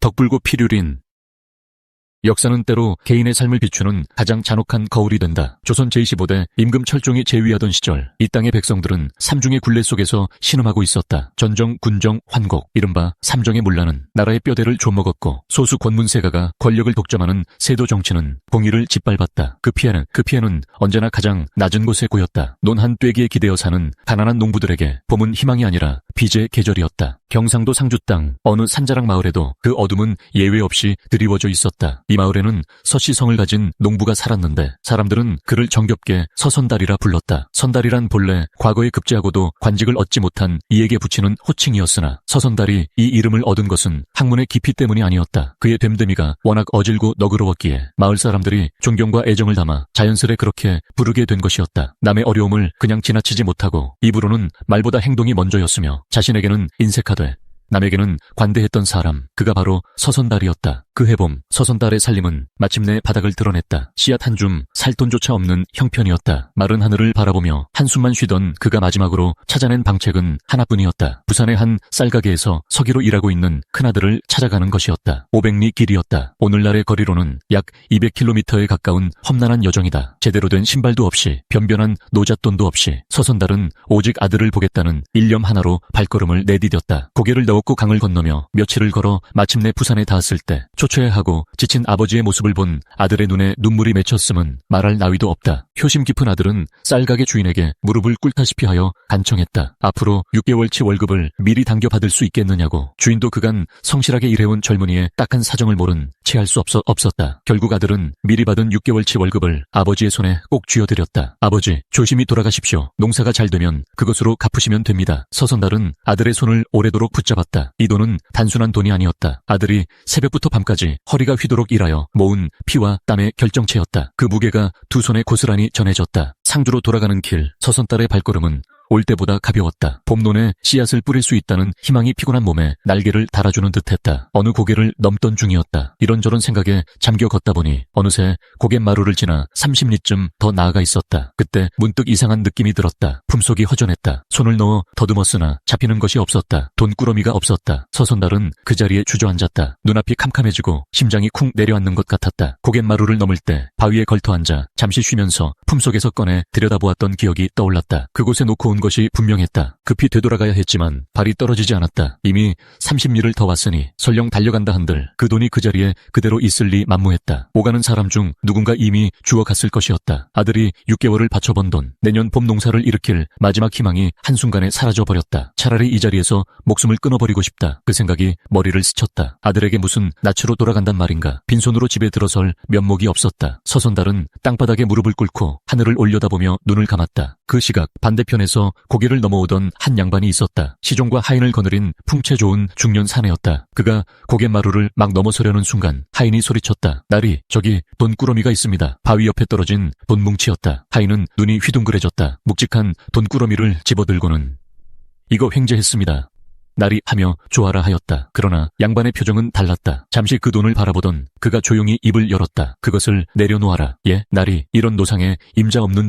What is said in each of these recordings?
덕불고 필유린. 역사는 때로 개인의 삶을 비추는 가장 잔혹한 거울이 된다. 조선 제25대 임금 철종이 재위하던 시절 이 땅의 백성들은 삼중의 굴레 속에서 신음하고 있었다. 전정, 군정, 환곡, 이른바 삼정의 문란은 나라의 뼈대를 좀먹었고 소수 권문세가가 권력을 독점하는 세도 정치는 공의를 짓밟았다. 그 피해는 언제나 가장 낮은 곳에 고였다. 논 한 떼기에 기대어 사는 가난한 농부들에게 봄은 희망이 아니라 빚의 계절이었다. 경상도 상주 땅 어느 산자락 마을에도 그 어둠은 예외 없이 드리워져 있었다. 이 마을에는 서씨성을 가진 농부가 살았는데 사람들은 그를 정겹게 서선달이라 불렀다. 선달이란 본래 과거에 급제하고도 관직을 얻지 못한 이에게 붙이는 호칭이었으나 서선달이 이 이름을 얻은 것은 학문의 깊이 때문이 아니었다. 그의 됨됨이가 워낙 어질고 너그러웠기에 마을 사람들이 존경과 애정을 담아 자연스레 그렇게 부르게 된 것이었다. 남의 어려움을 그냥 지나치지 못하고 입으로는 말보다 행동이 먼저였으며 자신에게는 인색하되 남에게는 관대했던 사람, 그가 바로 서선달이었다. 그 해봄, 서선달의 살림은 마침내 바닥을 드러냈다. 씨앗 한 줌, 살돈조차 없는 형편이었다. 마른 하늘을 바라보며 한숨만 쉬던 그가 마지막으로 찾아낸 방책은 하나뿐이었다. 부산의 한 쌀가게에서 서기로 일하고 있는 큰아들을 찾아가는 것이었다. 500리 길이었다. 오늘날의 거리로는 약 200km에 가까운 험난한 여정이다. 제대로 된 신발도 없이, 변변한 노잣돈도 없이 서선달은 오직 아들을 보겠다는 일념 하나로 발걸음을 내디뎠다. 고개를 넣었고 강을 건너며 며칠을 걸어 마침내 부산에 닿았을 때 초췌하고 지친 아버지의 모습을 본 아들의 눈에 눈물이 맺혔음은 말할 나위도 없다. 효심 깊은 아들은 쌀가게 주인에게 무릎을 꿇다시피 하여 간청했다. 앞으로 6개월치 월급을 미리 당겨 받을 수 있겠느냐고. 주인도 그간 성실하게 일해온 젊은이의 딱한 사정을 모른 채 할 수 없었다. 결국 아들은 미리 받은 6개월치 월급을 아버지의 손에 꼭 쥐어드렸다. 아버지, 조심히 돌아가십시오. 농사가 잘 되면 그것으로 갚으시면 됩니다. 서선달은 아들의 손을 오래도록 붙잡았다. 이 돈은 단순한 돈이 아니었다. 아들이 새벽부터 밤까지 허리가 휘도록 일하여 모은 피와 땀의 결정체였다. 그 무게가 두 손에 고스란히 전해졌다. 상주로 돌아가는 길, 서선달의 발걸음은 올 때보다 가벼웠다. 봄논에 씨앗을 뿌릴 수 있다는 희망이 피곤한 몸에 날개를 달아주는 듯했다. 어느 고개를 넘던 중이었다. 이런저런 생각에 잠겨 걷다 보니 어느새 고갯마루를 지나 30리쯤 더 나아가 있었다. 그때 문득 이상한 느낌이 들었다. 품속이 허전했다. 손을 넣어 더듬었으나 잡히는 것이 없었다. 돈꾸러미가 없었다. 서선달은 그 자리에 주저앉았다. 눈앞이 캄캄해지고 심장이 쿵 내려앉는 것 같았다. 고갯마루를 넘을 때 바위에 걸터앉아 잠시 쉬면서 품속에서 꺼내 들여다보았던 기억이 떠올랐다. 그곳에 놓고 온 것이 분명했다. 급히 되돌아가야 했지만 발이 떨어지지 않았다. 이미 30리를 더 왔으니 설령 달려간다 한들 그 돈이 그 자리에 그대로 있을 리 만무했다. 오가는 사람 중 누군가 이미 주워갔을 것이었다. 아들이 6개월을 바쳐번 돈, 내년 봄 농사를 일으킬 마지막 희망이 한순간에 사라져버렸다. 차라리 이 자리에서 목숨을 끊어버리고 싶다. 그 생각이 머리를 스쳤다. 아들에게 무슨 낯으로 돌아간단 말인가. 빈손으로 집에 들어설 면목이 없었다. 서선달은 땅바닥에 무릎을 꿇고 하늘을 올려다보며 눈을 감았다. 그 시각 반대편에서 고개를 넘어오던 한 양반이 있었다. 시종과 하인을 거느린 풍채 좋은 중년 사내였다. 그가 고갯마루를 막 넘어서려는 순간 하인이 소리쳤다. 나리, 저기 돈꾸러미가 있습니다. 바위 옆에 떨어진 돈뭉치였다. 하인은 눈이 휘둥그레졌다. 묵직한 돈꾸러미를 집어들고는 이거 횡재했습니다. 나리 하며 좋아라 하였다. 그러나 양반의 표정은 달랐다. 잠시 그 돈을 바라보던 그가 조용히 입을 열었다. 그것을 내려놓아라. 예, 나리, 이런 노상에 임자 없는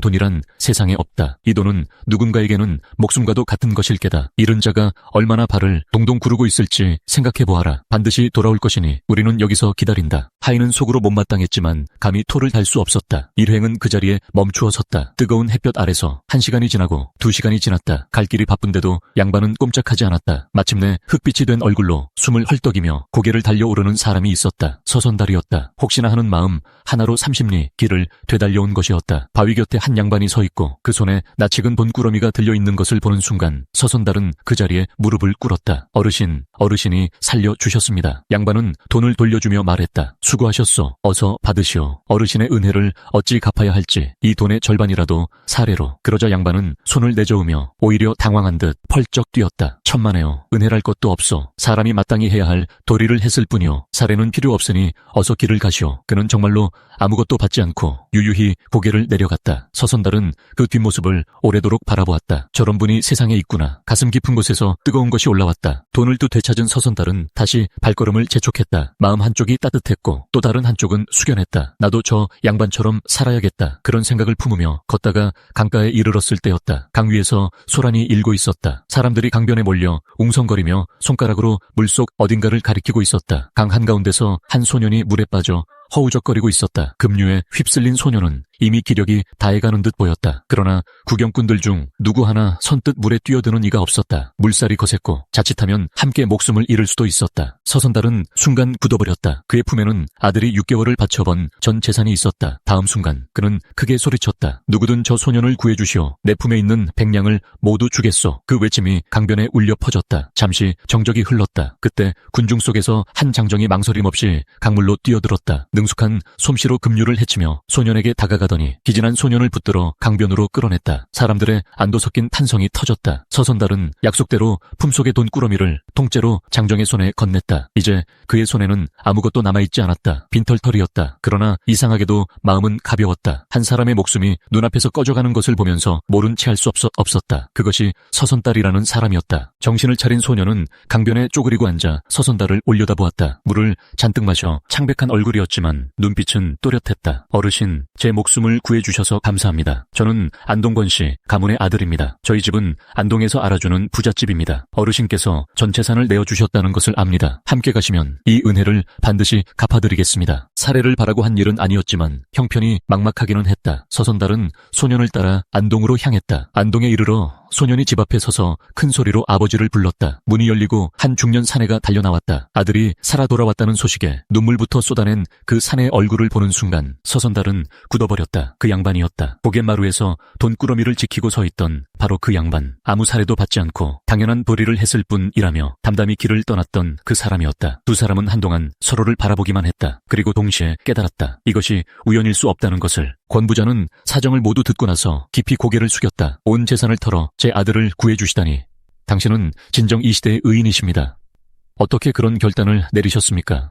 돈이란 세상에 없다. 이 돈은 누군가에게는 목숨과도 같은 것일 게다. 잃은 자가 얼마나 발을 동동 구르고 있을지 생각해보아라. 반드시 돌아올 것이니 우리는 여기서 기다린다. 하인은 속으로 못마땅했지만 감히 토를 달 수 없었다. 일행은 그 자리에 멈추어 섰다. 뜨거운 햇볕 아래서 1시간이 지나고 2시간이 지났다. 갈 길이 바쁜데도 양반은 꼼짝하지 않았다. 마침내 흑빛이 된 얼굴로 숨을 헐떡이며 고개를 달려오르는 사람이 있었다. 서선달이었다. 혹시나 하는 마음 하나로 30리 길을 되달려온 것이었다. 바위 곁에 한 양반이 서 있고 그 손에 낯익은 돈꾸러미가 들려있는 것을 보는 순간 서선달은 그 자리에 무릎을 꿇었다. 어르신이 살려주셨습니다. 양반은 돈을 돌려주며 말했다. 수고하셨소. 어서 받으시오. 어르신의 은혜를 어찌 갚아야 할지 이 돈의 절반이라도 사례로. 그러자 양반은 손을 내저으며 오히려 당황한 듯 펄쩍 뛰었다. 천만에요. 은혜랄 것도 없소. 사람이 마땅히 해야 할 도리를 했을 뿐이요. 사례는 필요 없으니 어서 길을 가시오. 그는 정말로 아무것도 받지 않고 유유히 고개를 내려갔다. 서선달은 그 뒷모습을 오래도록 바라보았다. 저런 분이 세상에 있구나. 가슴 깊은 곳에서 뜨거운 것이 올라왔다. 돈을 또 되찾은 서선달은 다시 발걸음을 재촉했다. 마음 한쪽이 따뜻했고 또 다른 한쪽은 숙연했다. 나도 저 양반처럼 살아야겠다. 그런 생각을 품으며 걷다가 강가에 이르렀을 때였다. 강 위에서 소란이 일고 있었다. 사람들이 강 강변에 몰려 웅성거리며 손가락으로 물속 어딘가를 가리키고 있었다. 강 한가운데서 한 소년이 물에 빠져 허우적거리고 있었다. 급류에 휩쓸린 소년은 이미 기력이 다해가는 듯 보였다. 그러나 구경꾼들 중 누구 하나 선뜻 물에 뛰어드는 이가 없었다. 물살이 거셌고 자칫하면 함께 목숨을 잃을 수도 있었다. 서선달은 순간 굳어버렸다. 그의 품에는 아들이 6개월을 바쳐본 전 재산이 있었다. 다음 순간 그는 크게 소리쳤다. 누구든 저 소년을 구해주시오. 내 품에 있는 100냥을 모두 주겠소. 그 외침이 강변에 울려 퍼졌다. 잠시 정적이 흘렀다. 그때 군중 속에서 한 장정이 망설임 없이 강물로 뛰어들었다. 능숙한 솜씨로 급류를 헤치며 소년에게 다가가더니 기진한 소년을 붙들어 강변으로 끌어냈다. 사람들의 안도 섞인 탄성이 터졌다. 서선달은 약속대로 품속의 돈꾸러미를 통째로 장정의 손에 건넸다. 이제 그의 손에는 아무것도 남아있지 않았다. 빈털털이었다. 그러나 이상하게도 마음은 가벼웠다. 한 사람의 목숨이 눈앞에서 꺼져가는 것을 보면서 모른 채 할 수 없었다. 그것이 서선달이라는 사람이었다. 정신을 차린 소년은 강변에 쪼그리고 앉아 서선달을 올려다보았다. 물을 잔뜩 마셔 창백한 얼굴이었지만 눈빛은 또렷했다. 어르신, 제 목숨을 구해주셔서 감사합니다. 저는 안동권 씨 가문의 아들입니다. 저희 집은 안동에서 알아주는 부잣집입니다. 어르신께서 전 재산을 내어주셨다는 것을 압니다. 함께 가시면 이 은혜를 반드시 갚아드리겠습니다. 사례를 바라고 한 일은 아니었지만 형편이 막막하기는 했다. 서선달은 소년을 따라 안동으로 향했다. 안동에 이르러 소년이 집 앞에 서서 큰 소리로 아버지를 불렀다. 문이 열리고 한 중년 사내가 달려나왔다. 아들이 살아 돌아왔다는 소식에 눈물부터 쏟아낸 그 사내의 얼굴을 보는 순간 서선달은 굳어버렸다. 그 양반이었다. 고갯마루에서 돈꾸러미를 지키고 서 있던 바로 그 양반. 아무 사례도 받지 않고 당연한 도리를 했을 뿐이라며 담담히 길을 떠났던 그 사람이었다. 두 사람은 한동안 서로를 바라보기만 했다. 그리고 동시에 깨달았다. 이것이 우연일 수 없다는 것을. 권 부자는 사정을 모두 듣고 나서 깊이 고개를 숙였다. 온 재산을 털어 제 아들을 구해주시다니. 당신은 진정 이 시대의 의인이십니다. 어떻게 그런 결단을 내리셨습니까?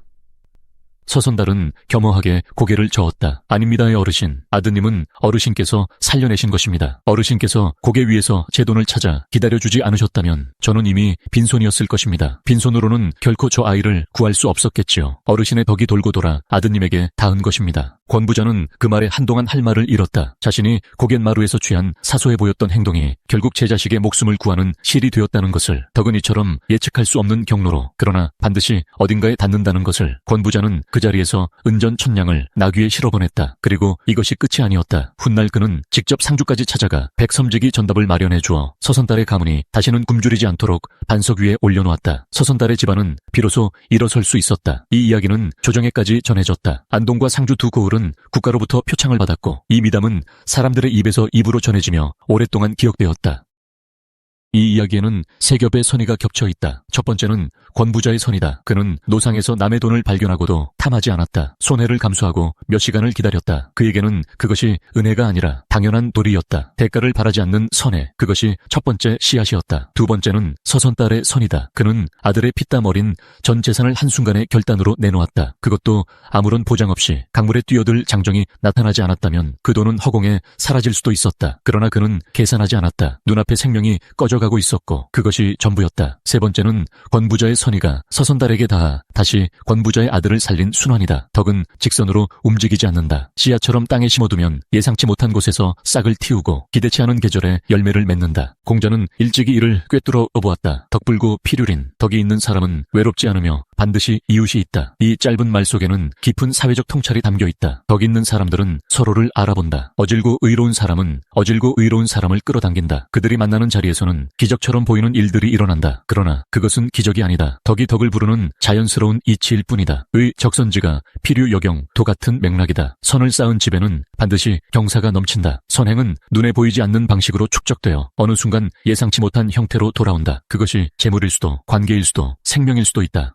서선달은 겸허하게 고개를 저었다. 아닙니다의 어르신. 아드님은 어르신께서 살려내신 것입니다. 어르신께서 고개 위에서 제 돈을 찾아 기다려주지 않으셨다면 저는 이미 빈손이었을 것입니다. 빈손으로는 결코 저 아이를 구할 수 없었겠지요. 어르신의 덕이 돌고 돌아 아드님에게 닿은 것입니다. 권 부자는 그 말에 한동안 할 말을 잃었다. 자신이 고갯마루에서 취한 사소해 보였던 행동이 결국 제 자식의 목숨을 구하는 실이 되었다는 것을 덕은 이처럼 예측할 수 없는 경로로, 그러나 반드시 어딘가에 닿는다는 것을 권 부자는 그 자리에서 은전 1000냥을 나귀에 실어보냈다. 그리고 이것이 끝이 아니었다. 훗날 그는 직접 상주까지 찾아가 백섬지기 전답을 마련해 주어 서선달의 가문이 다시는 굶주리지 않도록 반석 위에 올려놓았다. 서선달의 집안은 비로소 일어설 수 있었다. 이 이야기는 조정에까지 전해졌다. 안동과 상주 두 고을은 국가로부터 표창을 받았고 이 미담은 사람들의 입에서 입으로 전해지며 오랫동안 기억되었다. 이 이야기에는 세 겹의 선의가 겹쳐 있다. 첫 번째는 권부자의 선이다. 그는 노상에서 남의 돈을 발견하고도 탐하지 않았다. 손해를 감수하고 몇 시간을 기다렸다. 그에게는 그것이 은혜가 아니라 당연한 도리였다. 대가를 바라지 않는 선해. 그것이 첫 번째 씨앗이었다. 두 번째는 서선달의 선이다. 그는 아들의 피땀 어린 전 재산을 한순간에 결단으로 내놓았다. 그것도 아무런 보장 없이. 강물에 뛰어들 장정이 나타나지 않았다면 그 돈은 허공에 사라질 수도 있었다. 그러나 그는 계산하지 않았다. 눈앞에 생명이 꺼져가고 있었고 그것이 전부였다. 세 번째는 권부자의 선의가 서선달에게 닿아 다시 권부자의 아들을 살린 순환이다. 덕은 직선으로 움직이지 않는다. 씨앗처럼 땅에 심어두면 예상치 못한 곳에서 싹을 틔우고 기대치 않은 계절에 열매를 맺는다. 공자는 일찍이 이를 꿰뚫어 보았다. 덕불구 필유린. 덕이 있는 사람은 외롭지 않으며 반드시 이웃이 있다. 이 짧은 말 속에는 깊은 사회적 통찰이 담겨 있다. 덕 있는 사람들은 서로를 알아본다. 어질고 의로운 사람은 어질고 의로운 사람을 끌어당긴다. 그들이 만나는 자리에서는 기적처럼 보이는 일들이 일어난다. 그러나 그것은 기적이 아니다. 덕이 덕을 부르는 자연스러운 이치일 뿐이다. 의 적선지가 필유 여경 도 같은 맥락이다. 선을 쌓은 집에는 반드시 경사가 넘친다. 선행은 눈에 보이지 않는 방식으로 축적되어 어느 순간 예상치 못한 형태로 돌아온다. 그것이 재물일 수도 관계일 수도 생명일 수도 있다.